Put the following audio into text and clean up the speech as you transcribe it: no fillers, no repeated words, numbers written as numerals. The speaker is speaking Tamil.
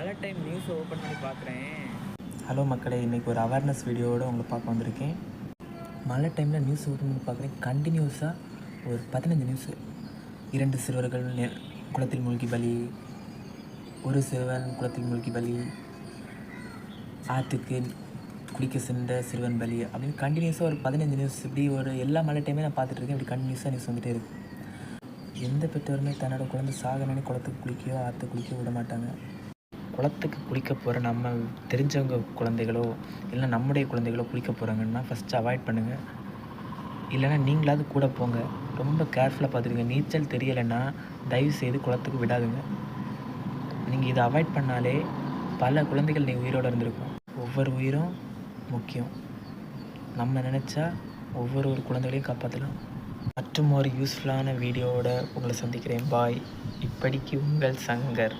மழை டைம் நியூஸை ஓப்பன் பண்ணி பார்க்குறேன். ஹலோ மக்களே, இன்றைக்கி ஒரு அவேர்னஸ் வீடியோவோடு உங்களை பார்க்க வந்திருக்கேன். மழை டைமில் நியூஸ் ஓப்பன் பண்ணி பார்க்குறேன். கண்டினியூஸாக ஒரு 15 நியூஸு. 2 சிறுவர்கள் குளத்தில் மூழ்கி பலி, ஒரு சிறுவன் குளத்தில் மூழ்கி பலி, ஆற்றுக்கு குளிக்க சென்ற சிறுவன் பலி அப்படின்னு கண்டினியூஸாக ஒரு 15 நியூஸ். இப்படி ஒரு எல்லா மழை டைமே நான் பார்த்துட்ருக்கேன். இப்படி கண்டினியூஸாக நியூஸ் வந்துகிட்டே இருக்குது. எந்த பெற்றோருமே தன்னோட குழந்தை சாகணுன்னு குளத்துக்கு குளிக்கையோ ஆற்றுக்கு குளிக்க விட மாட்டாங்க. குளத்துக்கு குளிக்க போகிற நம்ம தெரிஞ்சவங்க குழந்தைகளோ இல்லை நம்முடைய குழந்தைகளோ குளிக்க போகிறாங்கன்னா ஃபஸ்ட்டு அவாய்ட் பண்ணுங்கள். இல்லைனா நீங்களாவது கூட போங்க. ரொம்ப கேர்ஃபுல்லாக பார்த்துடுங்க. நீச்சல் தெரியலைன்னா தயவுசெய்து குளத்துக்கு விடாதுங்க. நீங்கள் இதை அவாய்ட் பண்ணாலே பல குழந்தைகள் நீங்கள் உயிரோடு இருந்திருக்கும். ஒவ்வொரு உயிரும் முக்கியம். நம்ம நினச்சா ஒவ்வொரு குழந்தைகளையும் காப்பாற்றலாம். மற்றும் ஒரு யூஸ்ஃபுல்லான வீடியோவோட உங்களை சந்திக்கிறேன். பாய். இப்படிக்கு உங்கள் சங்கர்.